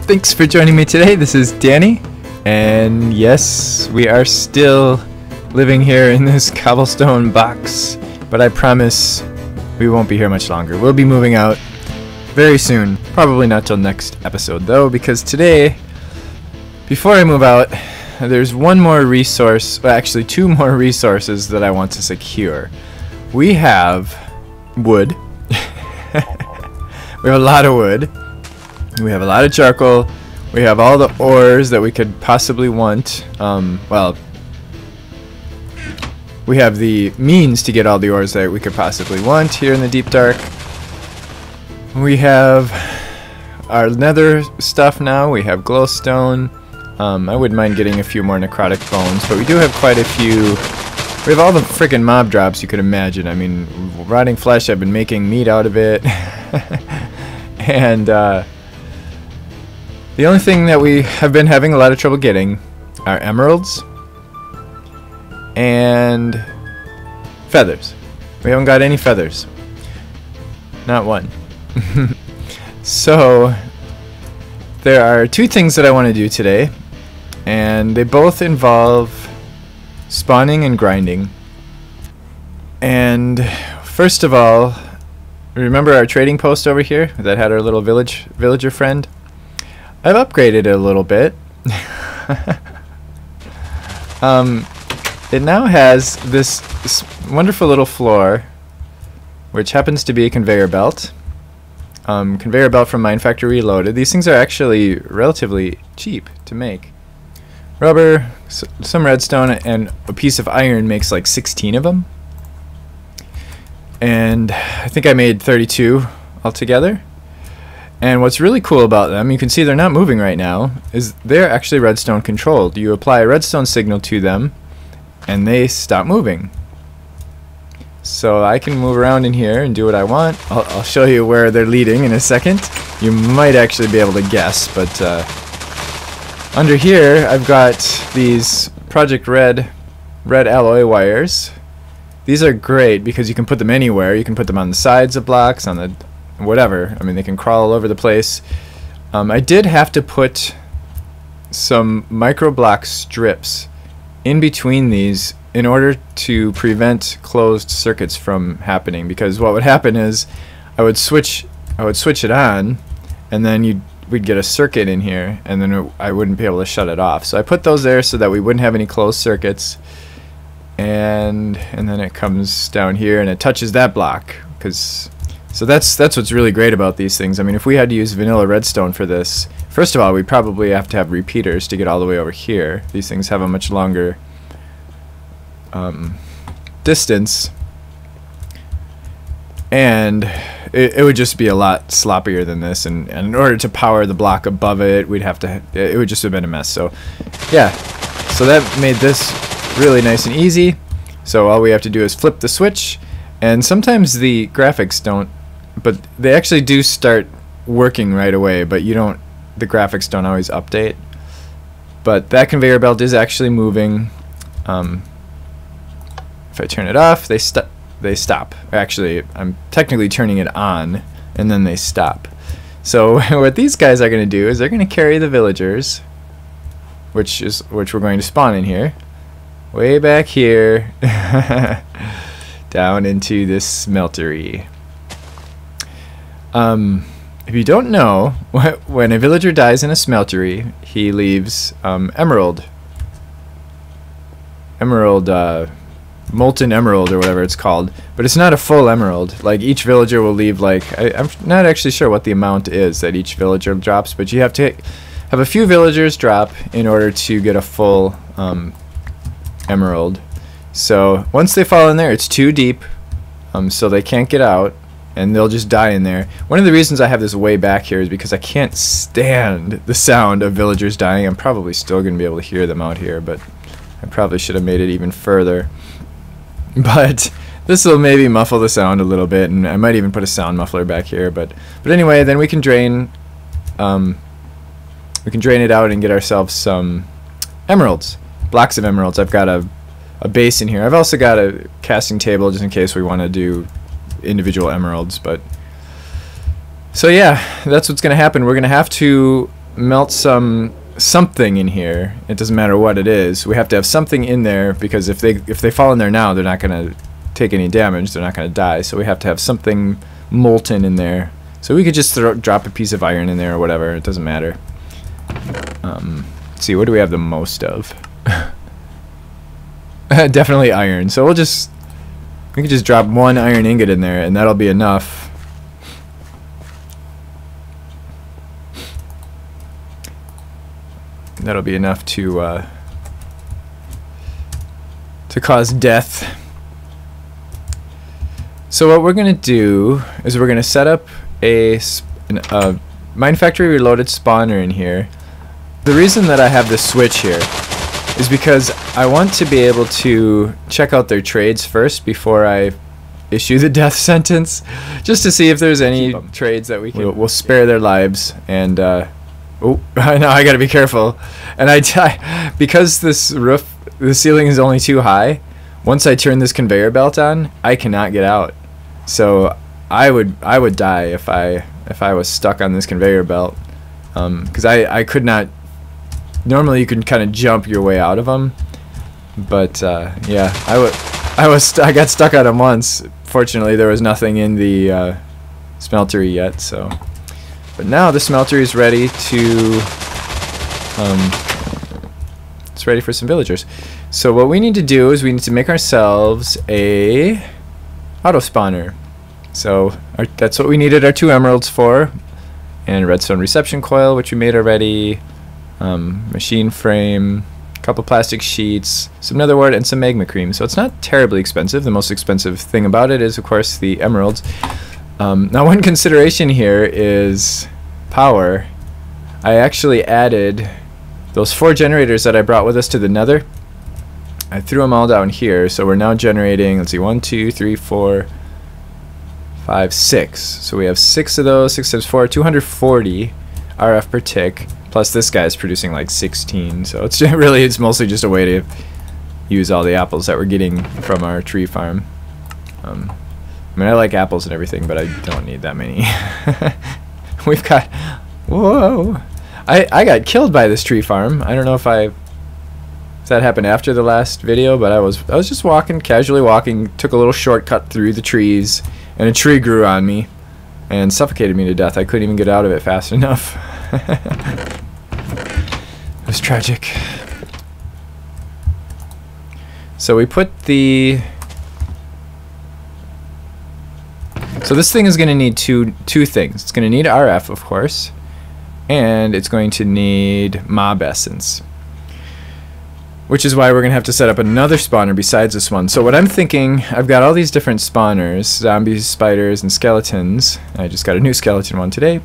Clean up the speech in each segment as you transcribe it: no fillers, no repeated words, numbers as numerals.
Thanks for joining me today. This is Danny, and yes, we are still living here in this cobblestone box, but I promise we won't be here much longer. We'll be moving out very soon. Probably not till next episode though, because today, before I move out, there's one more resource, well, actually two more resources that I want to secure. We have wood. We have a lot of wood. We have a lot of charcoal. We have all the ores that we could possibly want. Well, we have the means to get all the ores that we could possibly want here in the deep dark. We have our nether stuff now. We have glowstone. I wouldn't mind getting a few more necrotic bones, but we do have quite a few. We have all the freaking mob drops you could imagine. I mean, rotting flesh, I've been making meat out of it. And the only thing that we have been having a lot of trouble getting are emeralds and feathers. We haven't got any feathers. Not one. So there are two things that I want to do today, and they both involve spawning and grinding. And first of all, remember our trading post over here that had our little villager friend? I've upgraded it a little bit. It now has this wonderful little floor, which happens to be a conveyor belt. Conveyor belt from Mine Factory Reloaded. These things are actually relatively cheap to make. Rubber, some redstone, and a piece of iron makes like 16 of them. And I think I made 32 altogether. And what's really cool about them, you can see they're not moving right now, is they're actually redstone controlled. You apply a redstone signal to them and they stop moving. So I can move around in here and do what I want. I'll show you where they're leading in a second. You might actually be able to guess, but under here I've got these Project Red alloy wires. These are great because you can put them anywhere. You can put them on the sides of blocks, on the whatever. I mean, they can crawl all over the place. I did have to put some micro block strips in between these in order to prevent closed circuits from happening, because what would happen is I would switch it on, and then we'd get a circuit in here, and then I wouldn't be able to shut it off. So I put those there so that we wouldn't have any closed circuits. And then it comes down here and it touches that block, so that's what's really great about these things. I mean, if we had to use vanilla redstone for this, first of all, we'd probably have to have repeaters to get all the way over here. These things have a much longer distance, and it would just be a lot sloppier than this, and in order to power the block above it, it would just have been a mess. So yeah, so that made this really nice and easy. So all we have to do is flip the switch, and sometimes the graphics don't, but they actually do start working right away, but the graphics don't always update. But that conveyor belt is actually moving. If I turn it off, they stop. Actually, I'm technically turning it on, and then they stop. So what these guys are going to do is they're going to carry the villagers, which we're going to spawn in here, way back here, down into this smeltery. If you don't know, when a villager dies in a smeltery, he leaves molten emerald or whatever it's called, but it's not a full emerald. Like, each villager will leave, like, I'm not actually sure what the amount is that each villager drops, but you have to have a few villagers drop in order to get a full emerald. So once they fall in there, it's too deep, so they can't get out, and they'll just die in there. One of the reasons I have this way back here is because I can't stand the sound of villagers dying. I'm probably still going to be able to hear them out here, but I probably should have made it even further. But this will maybe muffle the sound a little bit, and I might even put a sound muffler back here. But anyway, then we can drain it out and get ourselves some emeralds, blocks of emeralds. I've got a base in here. I've also got a casting table just in case we want to do individual emeralds. But so yeah, that's what's going to happen. We're going to have to melt something in here. It doesn't matter what it is. We have to have something in there, because if they fall in there now, they're not going to take any damage. They're not going to die. So we have to have something molten in there. So we could just drop a piece of iron in there or whatever. It doesn't matter. Let's see, what do we have the most of? Definitely iron. So we can just drop one iron ingot in there, and that'll be enough. That'll be enough to cause death. So what we're gonna do is we're gonna set up a Mine Factory Reloaded spawner in here. The reason that I have this switch here is because I want to be able to check out their trades first before I issue the death sentence, just to see if there's any trades that we'll spare their lives. And oh, now I gotta be careful. And because the ceiling is only too high. Once I turn this conveyor belt on, I cannot get out. So I would die if I was stuck on this conveyor belt, because I could not. Normally you can kind of jump your way out of them, but yeah, I got stuck on them once. Fortunately, there was nothing in the smeltery yet. So, but now the smeltery is ready to. It's ready for some villagers. So what we need to do is we need to make ourselves a auto spawner. So that's what we needed our 2 emeralds for, and a redstone reception coil, which we made already. Machine frame, a couple plastic sheets, some netherwort, and some magma cream. So it's not terribly expensive. The most expensive thing about it is, of course, the emeralds. Now, one consideration here is power. I actually added those 4 generators that I brought with us to the nether. I threw them all down here, so we're now generating, let's see, 1, 2, 3, 4, 5, 6. So we have 6 of those, 6 times 4, 240 RF per tick. Plus this guy's producing like 16, so it's mostly just a way to use all the apples that we're getting from our tree farm. I mean, I like apples and everything, but I don't need that many. We've got, whoa! I got killed by this tree farm. I don't know if that happened after the last video, but I was just walking, casually walking, took a little shortcut through the trees, and a tree grew on me and suffocated me to death. I couldn't even get out of it fast enough. It was tragic. So we put so this thing is going to need two things. It's going to need RF, of course, and it's going to need mob essence, which is why we're going to have to set up another spawner besides this one. So what I'm thinking, I've got all these different spawners, zombies, spiders, and skeletons. I just got a new skeleton one today.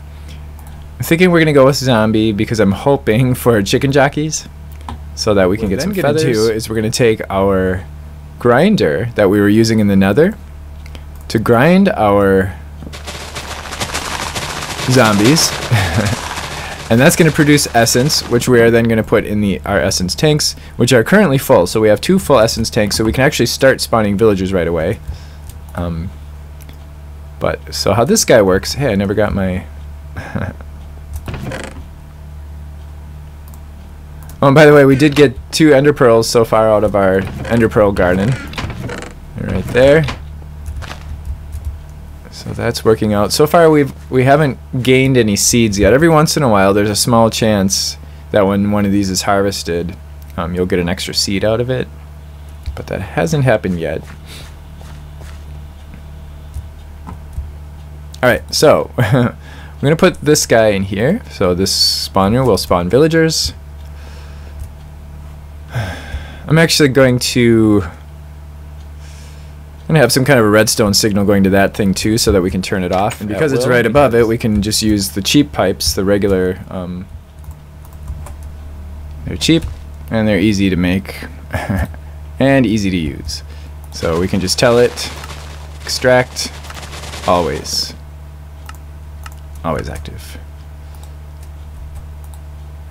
I'm thinking we're going to go with zombie because I'm hoping for chicken jockeys so that we can get some feathers. What we're going to do is we're going to take our grinder that we were using in the nether to grind our zombies. And that's going to produce essence, which we are then going to put in our essence tanks, which are currently full. So we have 2 full essence tanks, so we can actually start spawning villagers right away. But so how this guy works? Hey, I never got my. Oh, and by the way, we did get 2 ender pearls so far out of our ender pearl garden. Right there. So that's working out. So far we haven't gained any seeds yet. Every once in a while there's a small chance that when one of these is harvested, you'll get an extra seed out of it. But that hasn't happened yet. Alright, so I'm going to put this guy in here. So this spawner will spawn villagers. I'm actually going to have some kind of a redstone signal going to that thing too, so that we can turn it off. And because it's right above it, we can just use the cheap pipes, the regular. They're cheap and they're easy to make and easy to use. So we can just tell it, extract, always active.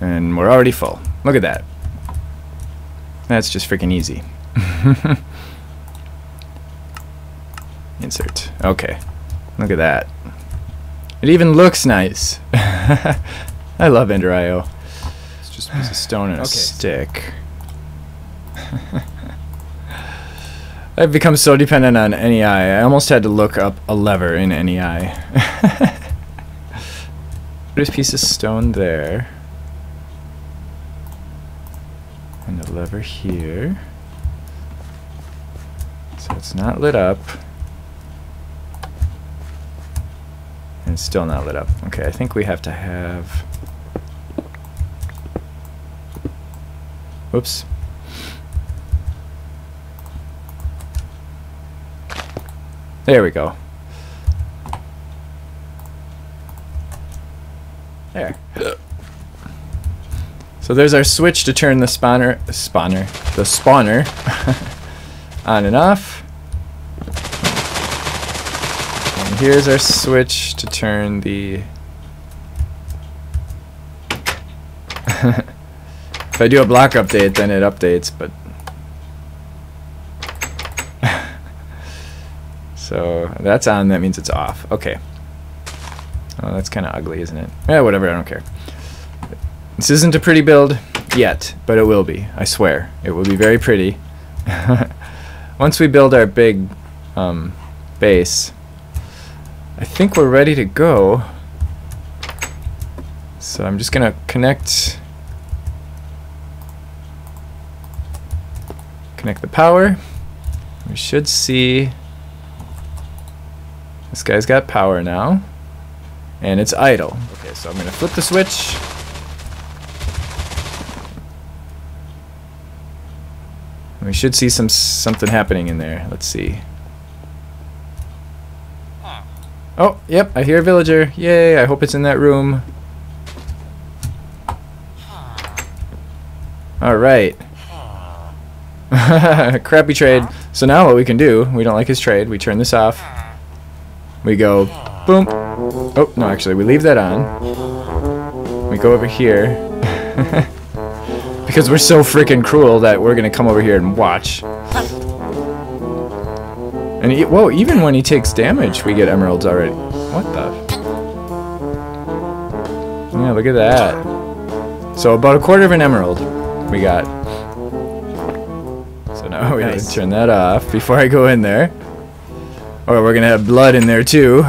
And we're already full. Look at that. That's just freaking easy. Insert. Okay. Look at that. It even looks nice. I I love Ender IO. It's just a piece of stone and a stick. I've become so dependent on NEI. I almost had to look up a lever in NEI. There's a piece of stone there. And a lever here. So it's not lit up. And it's still not lit up. Okay, I think we have to have... Whoops. There we go. There. So there's our switch to turn the spawner on and off. And here's our switch to turn the... If I do a block update, then it updates, but... So that's on, that means it's off. Okay. Oh, that's kind of ugly, isn't it? Yeah, whatever, I don't care. This isn't a pretty build yet, but it will be. I swear. It will be very pretty. Once we build our big base, I think we're ready to go. So I'm just going to connect the power. We should see this guy's got power now. And it's idle. Okay, so I'm going to flip the switch. We should see something happening in there. Let's see. Oh, yep, I hear a villager. Yay, I hope it's in that room. Alright. Crappy trade. So now what we can do, we don't like his trade, we turn this off. We go, boom. Oh, no, actually, we leave that on. We go over here. Because we're so freaking cruel that we're going to come over here and watch. And whoa, even when he takes damage, we get emeralds already. What the? Yeah, look at that. So about a quarter of an emerald we got. So now we have to turn that off before I go in there. Or we're going to have blood in there too.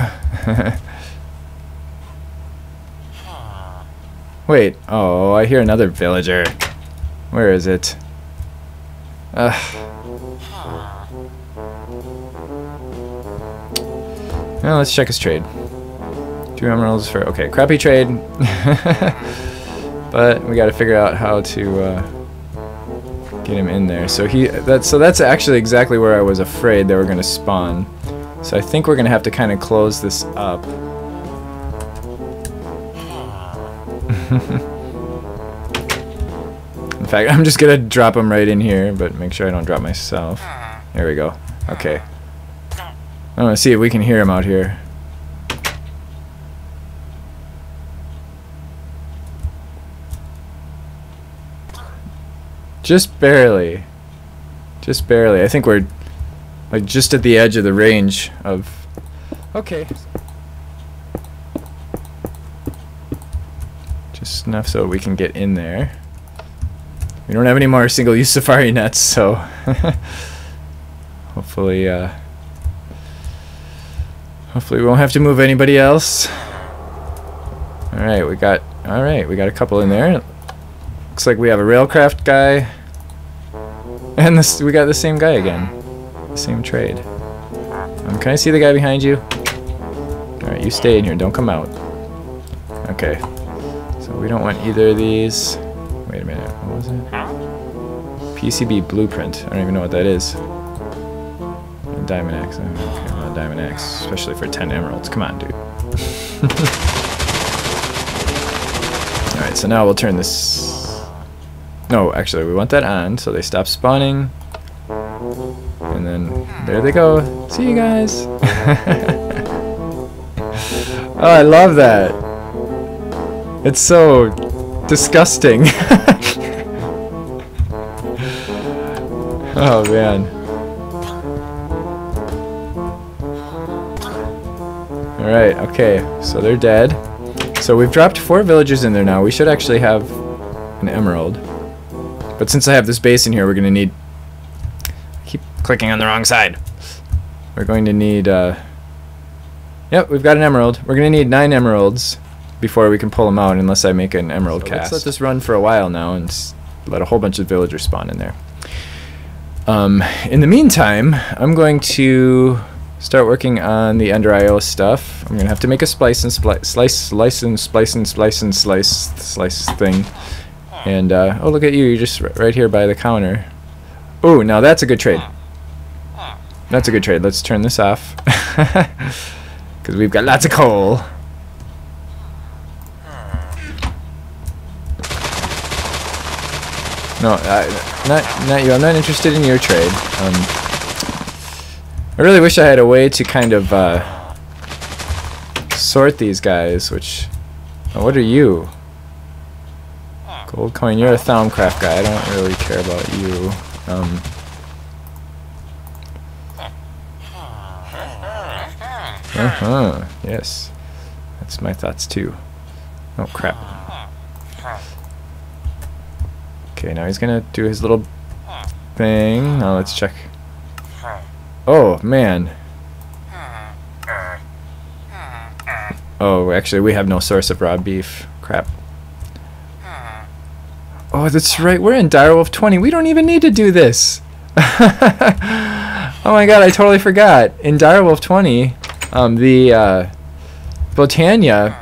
Wait, oh, I hear another villager. Where is it? Now let's check his trade. 2 emeralds for, okay, crappy trade. But we got to figure out how to get him in there. So that's actually exactly where I was afraid they were going to spawn. So I think we're going to have to kind of close this up. In fact, I'm just going to drop him right in here, but make sure I don't drop myself. There we go. Okay. I want to see if we can hear him out here. Just barely. Just barely. I think we're like just at the edge of the range of... Okay. Just enough so we can get in there. We don't have any more single-use safari nets, so hopefully we won't have to move anybody else. Alright, we got a couple in there. Looks like we have a railcraft guy. And we got the same guy again. The same trade. Can I see the guy behind you? Alright, you stay in here, don't come out. Okay. So we don't want either of these. Wait a minute, what was it? PCB blueprint. I don't even know what that is. Diamond axe. I don't care about diamond axe, especially for 10 emeralds. Come on, dude. Alright, so now we'll turn this... No, actually, we want that on, so they stop spawning. And then, there they go. See you guys. Oh, I love that. It's so disgusting. Oh, man. Alright, okay, so they're dead. So we've dropped 4 villagers in there now. We should actually have an emerald. But since I have this base in here, we're going to need... Keep clicking on the wrong side. We're going to need... Yep, we've got an emerald. We're going to need 9 emeralds before we can pull them out, unless I make an emerald cast. Let's let this run for a while now and let a whole bunch of villagers spawn in there. In the meantime, I'm going to start working on the Ender IO stuff. I'm going to have to make a slice and slice thing. And, oh, look at you. You're just right here by the counter. Oh, now that's a good trade. That's a good trade. Let's turn this off. Because we've got lots of coal. No, not you. I'm not interested in your trade. I really wish I had a way to kind of sort these guys, which... Oh, what are you? Gold coin. You're a Thaumcraft guy. I don't really care about you. Yes. That's my thoughts too. Oh, crap. Okay, now he's gonna do his little thing. Now let's check. Oh, man. Oh, actually, we have no source of raw beef. Crap. Oh, that's right. We're in Direwolf 20. We don't even need to do this. Oh my god, I totally forgot. In Direwolf 20, the Botania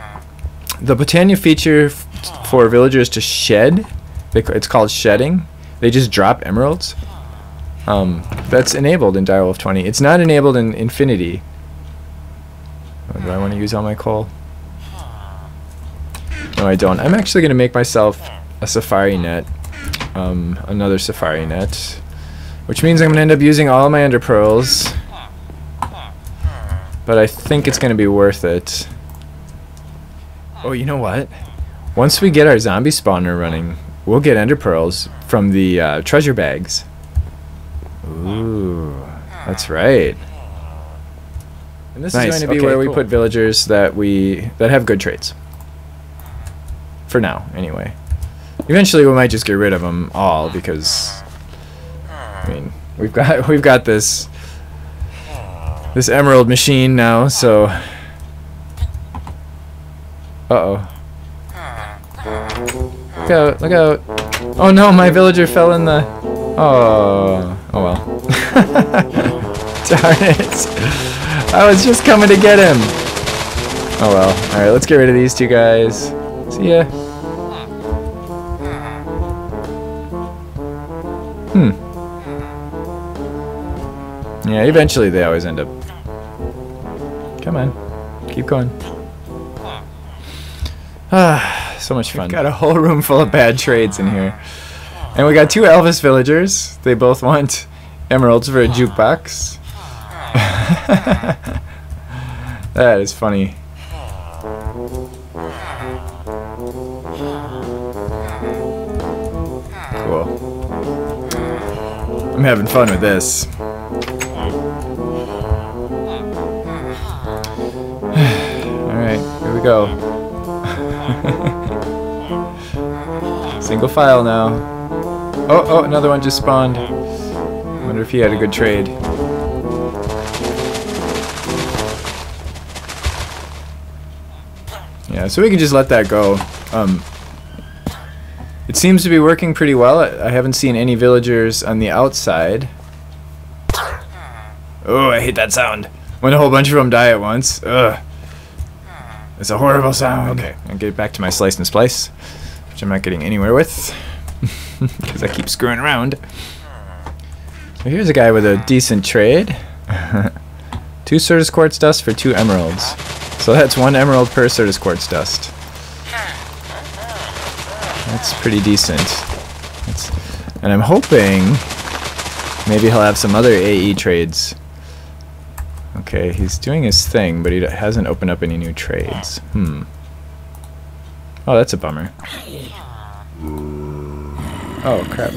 feature for villagers to shed, it's called shedding. They just drop emeralds. That's enabled in Direwolf 20. It's not enabled in Infinity. Oh, do I want to use all my coal? No, I don't. I'm actually going to make myself a safari net. Another safari net. Which means I'm going to end up using all my ender pearls. But I think it's going to be worth it. Oh, you know what? Once we get our zombie spawner running, we'll get ender pearls from the treasure bags. Ooh, that's right. And this is going to be where we put villagers that have good traits. For now, anyway. Eventually, we might just get rid of them all because, I mean, we've got this emerald machine now. So, uh-oh. Look out! Look out! Oh no, my villager fell in the. Oh well. Darn it! I was just coming to get him. Oh well. All right, let's get rid of these two guys. See ya. Yeah, eventually they always end up. Come on, keep going. Ah, so much fun. We've got a whole room full of bad trades in here. And we got 2 Elvis villagers. They both want emeralds for a jukebox. That is funny. Cool. I'm having fun with this. Alright, here we go. Single file now. Oh, another one just spawned. Wonder if he had a good trade. Yeah, so we can just let that go. It seems to be working pretty well. I haven't seen any villagers on the outside. Oh, I hate that sound. When a whole bunch of them die at once. Ugh. It's a horrible sound. Okay, I'll get back to my slice and splice, which I'm not getting anywhere with. Because I keep screwing around. So here's a guy with a decent trade. 2 Certus Quartz Dust for 2 emeralds. So that's 1 emerald per Certus Quartz Dust. That's pretty decent. And I'm hoping maybe he'll have some other AE trades. Okay, he's doing his thing, but he hasn't opened up any new trades. Oh, that's a bummer. Oh, crap.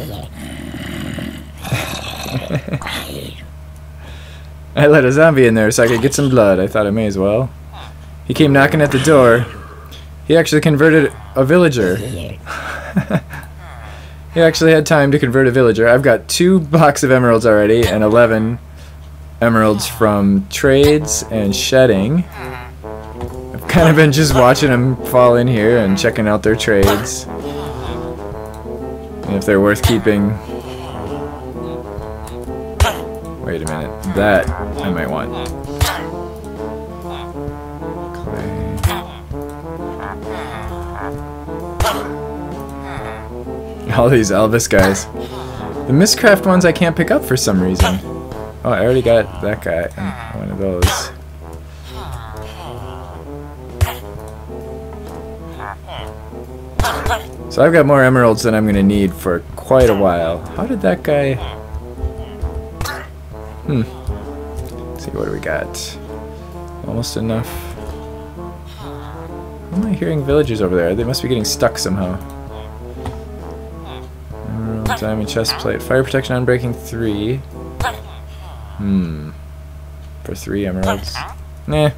I let a zombie in there so I could get some blood. I thought I may as well. He came knocking at the door. He actually converted a villager. He actually had time to convert a villager. I've got 2 blocks of emeralds already and 11 emeralds from trades and shedding. I've kind of been just watching them fall in here and checking out their trades. And if they're worth keeping. Wait a minute. That I might want. All these Elvis guys. The Mistcraft ones I can't pick up for some reason. Oh, I already got that guy and one of those. So I've got more emeralds than I'm going to need for quite a while. How did that guy... Let's see, what do we got? Almost enough. Why am I hearing villagers over there? They must be getting stuck somehow. Emerald, diamond, chest plate, fire protection, unbreaking 3. For 3 emeralds. Nah.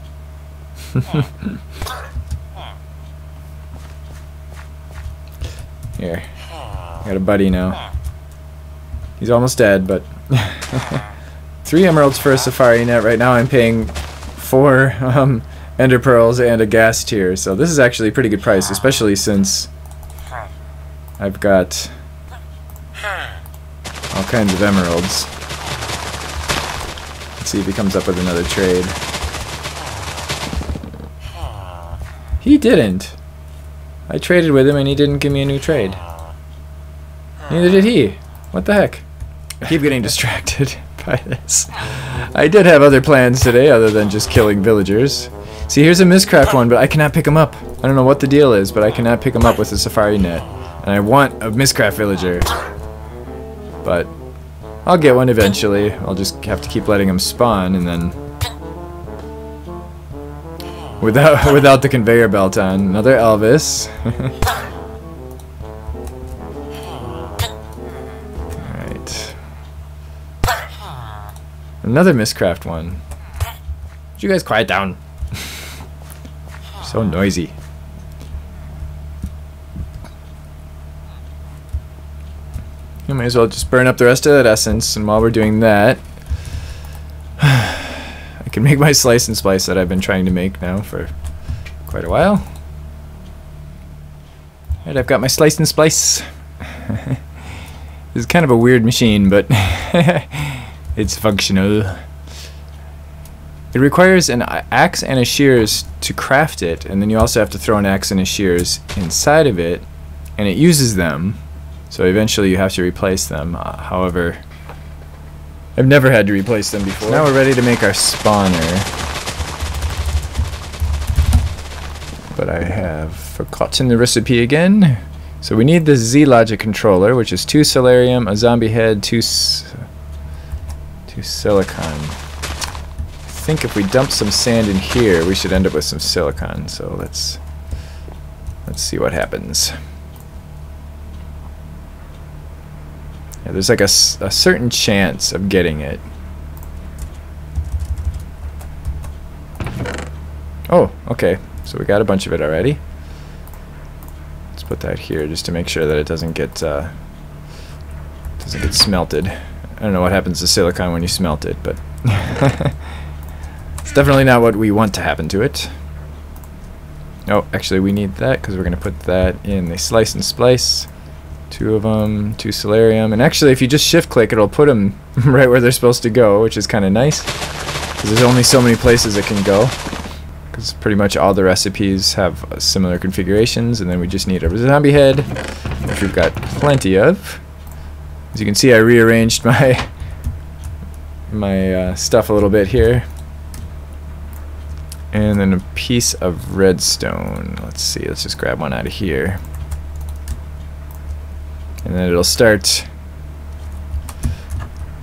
Here. I got a buddy now. He's almost dead, but 3 emeralds for a safari net. Right now I'm paying 4 ender pearls and a gas tier, so this is actually a pretty good price, especially since I've got all kinds of emeralds. Let's see if he comes up with another trade. He didn't. I traded with him and he didn't give me a new trade. Neither did he. What the heck? I keep getting distracted by this. I did have other plans today other than just killing villagers. See, here's a Mistcraft one, but I cannot pick him up. I don't know what the deal is, but I cannot pick him up with a safari net. And I want a Mistcraft villager. But I'll get one eventually. I'll just have to keep letting him spawn and then... Without the conveyor belt on. Another Elvis. Alright. Another Mistcraft one. Would you guys quiet down? So noisy. You might as well just burn up the rest of that essence, and while we're doing that, I can make my slice and splice that I've been trying to make now for quite a while. Alright, I've got my slice and splice. This is kind of a weird machine, but it's functional. It requires an axe and a shears to craft it, and then you also have to throw an axe and a shears inside of it, and it uses them, so eventually you have to replace them. However, I've never had to replace them before. Now we're ready to make our spawner. But I have forgotten the recipe again. So we need the Z-Logic controller, which is 2 Solarium, a zombie head, 2 silicon. I think if we dump some sand in here, we should end up with some silicon. So let's see what happens. Yeah, there's like a certain chance of getting it. Oh, okay. So we got a bunch of it already. Let's put that here just to make sure that it doesn't get smelted. I don't know what happens to silicon when you smelt it, but it's definitely not what we want to happen to it. Oh, actually we need that because we're going to put that in the slice and splice. 2 of them, 2 Solarium, and actually if you just shift click it'll put them right where they're supposed to go, which is kind of nice because there's only so many places it can go, because pretty much all the recipes have similar configurations. And then we just need a zombie head, which we've got plenty of. As you can see, I rearranged my stuff a little bit here. And then a piece of redstone. Let's see, let's just grab one out of here. And then it'll start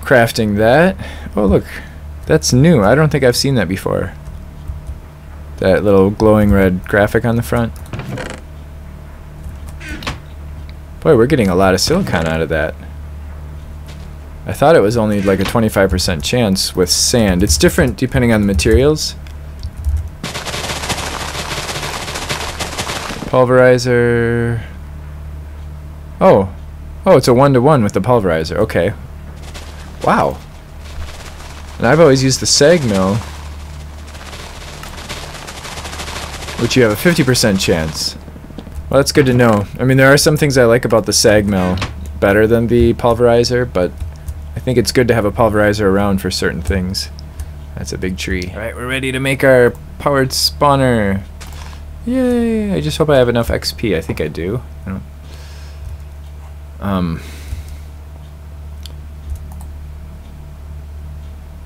crafting that. Oh look, that's new. I don't think I've seen that before. That little glowing red graphic on the front. Boy, we're getting a lot of silicon out of that. I thought it was only like a 25% chance with sand. It's different depending on the materials. Pulverizer. Oh. Oh, it's a 1-to-1 with the pulverizer. Okay. Wow. And I've always used the sag mill, which you have a 50% chance. Well, that's good to know. I mean, there are some things I like about the sag mill better than the pulverizer, but I think it's good to have a pulverizer around for certain things. That's a big tree. Alright, we're ready to make our powered spawner. Yay! I just hope I have enough XP. I think I do.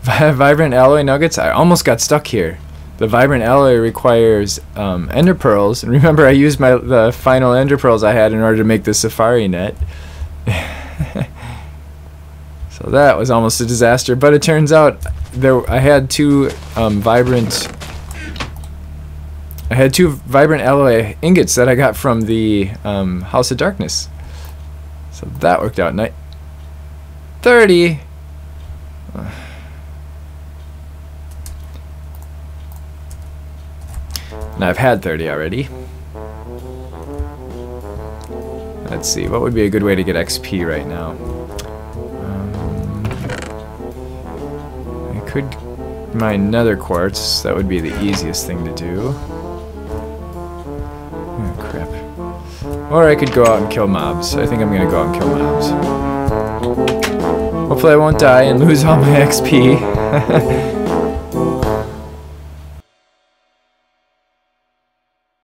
Vibrant alloy nuggets? I almost got stuck here. The vibrant alloy requires ender pearls. And remember, I used the final ender pearls I had in order to make the safari net. So that was almost a disaster. But it turns out I had two vibrant alloy ingots that I got from the House of Darkness. So that worked out nice. 30. And I've had 30 already. Let's see, what would be a good way to get XP right now? I could mine nether quartz. That would be the easiest thing to do. Oh, crap. Or I could go out and kill mobs. I think I'm gonna go out and kill mobs. Hopefully I won't die and lose all my XP.